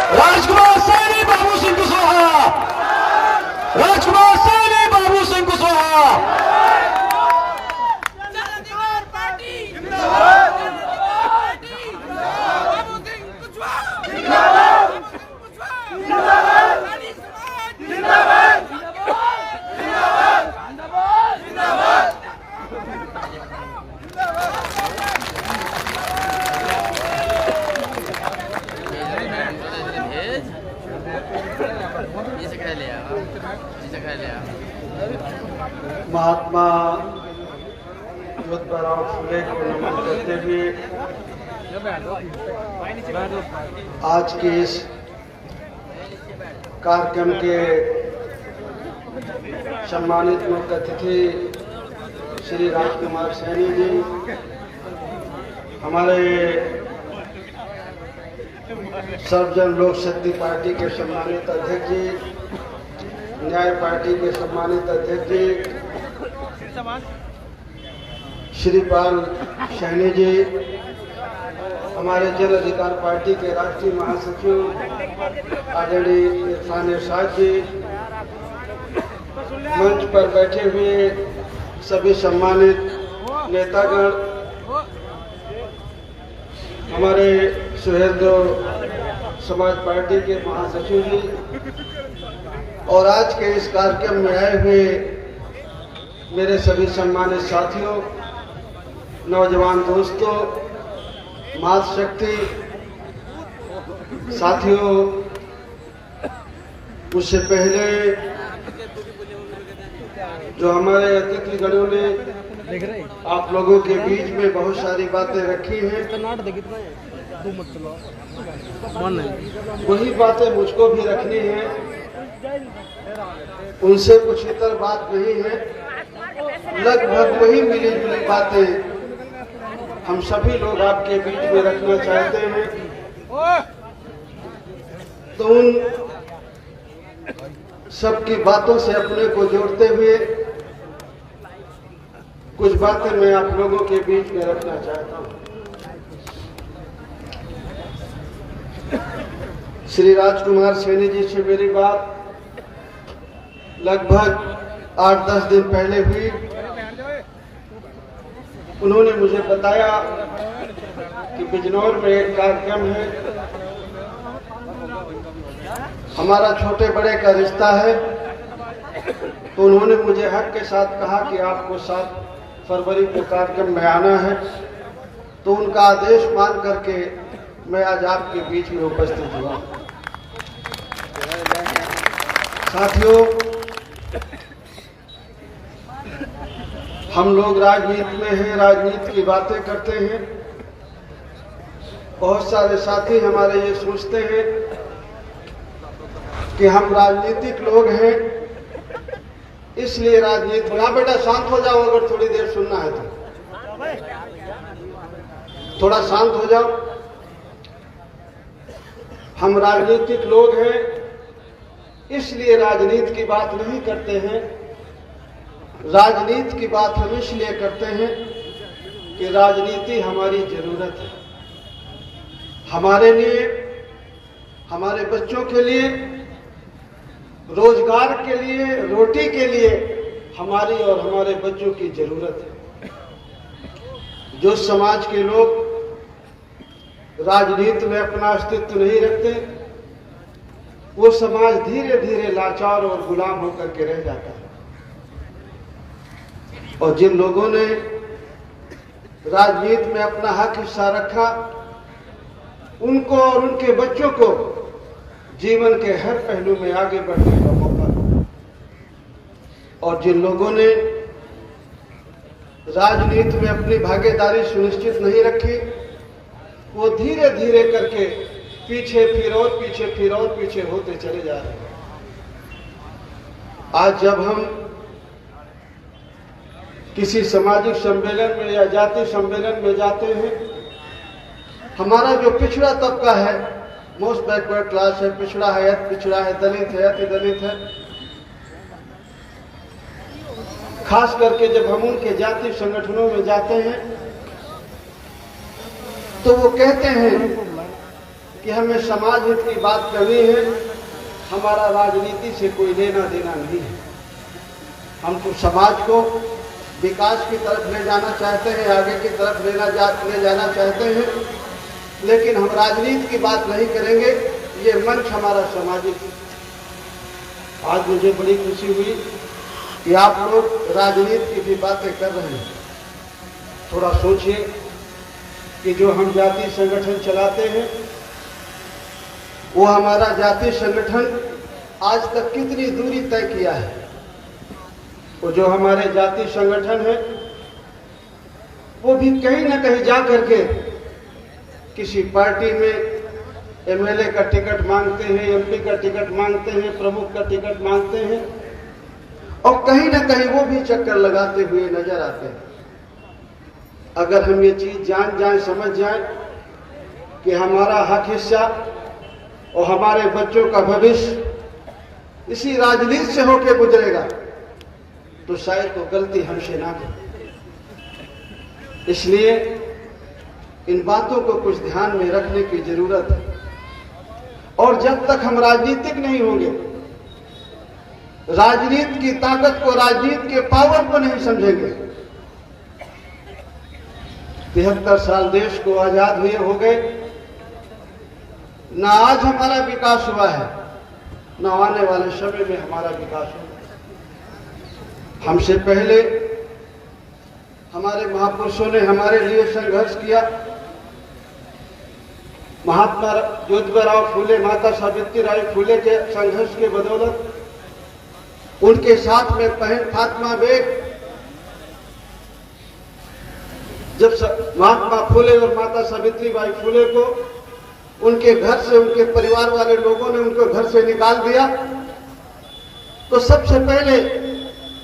राजकुमार सैनी बाबू सिंह कुशवाहा, राजकुमार सैनी बाबू सिंह कुशवाहा। महात्मा ज्योतिराव फुले को नमन करते हुए आज के इस कार्यक्रम के सम्मानित मुख्य अतिथि श्री राजकुमार सैनी जी, हमारे सर्वजन लोक शक्ति पार्टी के सम्मानित अध्यक्ष जी, न्याय पार्टी के सम्मानित अध्यक्ष जी श्रीपाल सैनी जी, हमारे जन अधिकार पार्टी के राष्ट्रीय महासचिव आदरणीय इरफान इरशाद जी, मंच पर बैठे हुए सभी सम्मानित नेतागण, हमारे सुहेलदेव समाज पार्टी के महासचिव जी और आज के इस कार्यक्रम में आए हुए मेरे सभी सम्मानित साथियों, नौजवान दोस्तों, मातृशक्ति साथियों, उससे पहले जो हमारे अतिथिगणों ने आप लोगों के बीच में बहुत सारी बातें रखी हैं, वही बातें मुझको भी रखनी है। उनसे कुछ इतर बात नहीं है, लगभग वही मिली जुली बातें हम सभी लोग आपके बीच में रखना चाहते हैं। तो उन सबकी बातों से अपने को जोड़ते हुए कुछ बातें मैं आप लोगों के बीच में रखना चाहता हूं। श्री राजकुमार सैनी जी से मेरी बात लगभग 8-10 दिन पहले हुई। उन्होंने मुझे बताया कि बिजनौर में एक कार्यक्रम है, हमारा छोटे बड़े का रिश्ता है, तो उन्होंने मुझे हक के साथ कहा कि आपको 7 फरवरी को कार्यक्रम में आना है। तो उनका आदेश मान करके मैं आज आपके बीच में उपस्थित हुआ। साथियों, हम लोग राजनीति में हैं, राजनीति की बातें करते हैं। बहुत सारे साथी हमारे ये सोचते हैं कि हम राजनीतिक लोग हैं, इसलिए राजनीति। हाँ बेटा, शांत हो जाओ, अगर थोड़ी देर सुनना है तो थोड़ा शांत हो जाओ। हम राजनीतिक लोग हैं, इसलिए राजनीति की बात नहीं करते हैं। राजनीति की बात हम इसलिए करते हैं कि राजनीति हमारी जरूरत है, हमारे लिए, हमारे बच्चों के लिए, रोजगार के लिए, रोटी के लिए हमारी और हमारे बच्चों की जरूरत है। जो समाज के लोग राजनीति में अपना अस्तित्व नहीं रखते, वो समाज धीरे धीरे लाचार और गुलाम होकर के रह जाता है। और जिन लोगों ने राजनीति में अपना हक हिस्सा रखा, उनको और उनके बच्चों को जीवन के हर पहलू में आगे बढ़ने का मौका मिला। और जिन लोगों ने राजनीति में अपनी भागीदारी सुनिश्चित नहीं रखी, वो धीरे धीरे करके पीछे फिर और पीछे फिर और पीछे होते चले जा रहे हैं। आज जब हम किसी सामाजिक सम्मेलन में या जाति सम्मेलन में जाते हैं, हमारा जो पिछड़ा तबका है, मोस्ट बैकवर्ड क्लास है, पिछड़ा है, अति पिछड़ा है, दलित है, अति दलित है, खास करके जब हम उनके जाति संगठनों में जाते हैं तो वो कहते हैं कि हमें समाज हित की बात करनी है, हमारा राजनीति से कोई लेना देना नहीं है। हम तो समाज को विकास की तरफ ले जाना चाहते हैं, आगे की तरफ ले जाना चाहते हैं, लेकिन हम राजनीति की बात नहीं करेंगे। ये मंच हमारा सामाजिक है। आज मुझे बड़ी खुशी हुई कि आप लोग राजनीति की भी बातें कर रहे हैं। थोड़ा सोचिए कि जो हम जाति संगठन चलाते हैं, वो हमारा जाति संगठन आज तक कितनी दूरी तय किया है। वो जो हमारे जाति संगठन है, वो भी कहीं ना कहीं जा करके किसी पार्टी में एमएलए का टिकट मांगते हैं, एमपी का टिकट मांगते हैं, प्रमुख का टिकट मांगते हैं, और कहीं ना कहीं वो भी चक्कर लगाते हुए नजर आते हैं। अगर हम ये चीज जान जाएं, समझ जाएं कि हमारा हक हिस्सा और हमारे बच्चों का भविष्य इसी राजनीति से होकर गुजरेगा, तो शायद वो गलती हमसे ना करें। इसलिए इन बातों को कुछ ध्यान में रखने की जरूरत है। और जब तक हम राजनीतिक नहीं होंगे, राजनीति की ताकत को, राजनीति के पावर को नहीं समझेंगे, 73 साल देश को आजाद हुए हो गए, ना आज हमारा विकास हुआ है, ना आने वाले समय में हमारा विकास होगा। हमसे पहले हमारे महापुरुषों ने हमारे लिए संघर्ष किया। महात्मा ज्योतिबा फूले, माता सावित्रीबाई फूले के संघर्ष के बदौलत, उनके साथ में बहन फातिमा बेग, जब महात्मा फूले और माता सावित्रीबाई फूले को उनके घर से, उनके परिवार वाले लोगों ने उनको घर से निकाल दिया, तो सबसे पहले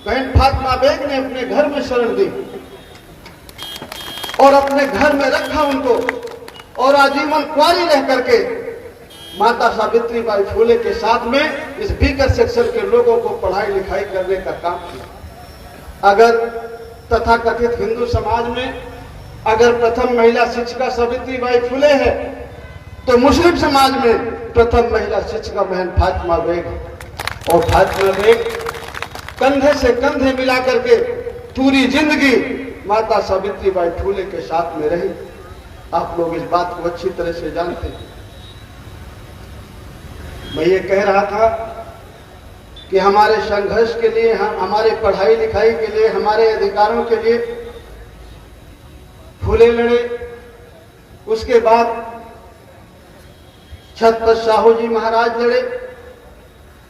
बहन फातिमा बेग ने अपने घर में शरण दी और अपने घर में रखा उनको, और आजीवन कुंवारी रह करके माता सावित्रीबाई फूले के साथ में इस भीकर सेक्शन के लोगों को पढ़ाई लिखाई करने का काम किया। अगर तथाकथित हिंदू समाज में अगर प्रथम महिला शिक्षिका सावित्रीबाई फूले है, तो मुस्लिम समाज में प्रथम महिला शिक्षिका बहन फातिमा बेग। और फातिमा बेग कंधे से कंधे मिला करके पूरी जिंदगी माता सावित्रीबाई फूले के साथ में रही। आप लोग इस बात को अच्छी तरह से जानते हैं। मैं ये कह रहा था कि हमारे संघर्ष के लिए, हमारे पढ़ाई लिखाई के लिए, हमारे अधिकारों के लिए फूले लड़े। उसके बाद छत्रपति साहू जी महाराज लड़े।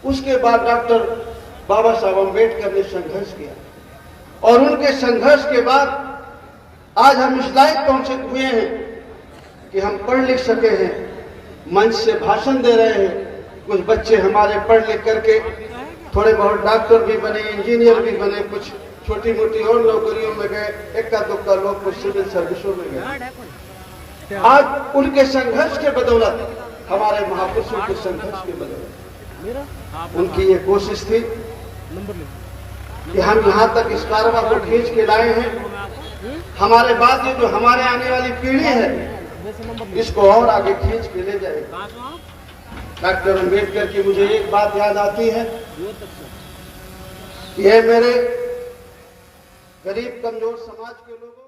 उसके बाद डॉक्टर बाबा साहब अम्बेडकर ने संघर्ष किया, और उनके संघर्ष के बाद आज हम इस लायक पहुंचे हुए हैं कि हम पढ़ लिख सके हैं, मंच से भाषण दे रहे हैं। कुछ बच्चे हमारे पढ़ लिख करके थोड़े बहुत डॉक्टर भी बने, इंजीनियर भी बने, कुछ छोटी मोटी और नौकरियों में गए, इक्का दुक्का लोग कुछ सिविल सर्विसों में गए। आज उनके संघर्ष के बदौलत, हमारे महापुरुषों के संघर्ष के बदौलत, उनकी ये कोशिश थी कि हम यहाँ तक इस कारवा को खींच के लाए हैं। हमारे बाद ये जो हमारे आने वाली पीढ़ी है, इसको और आगे खींच के ले जाएगा। डॉक्टर अम्बेडकर की मुझे एक बात याद आती है, ये मेरे गरीब कमजोर समाज के लोगों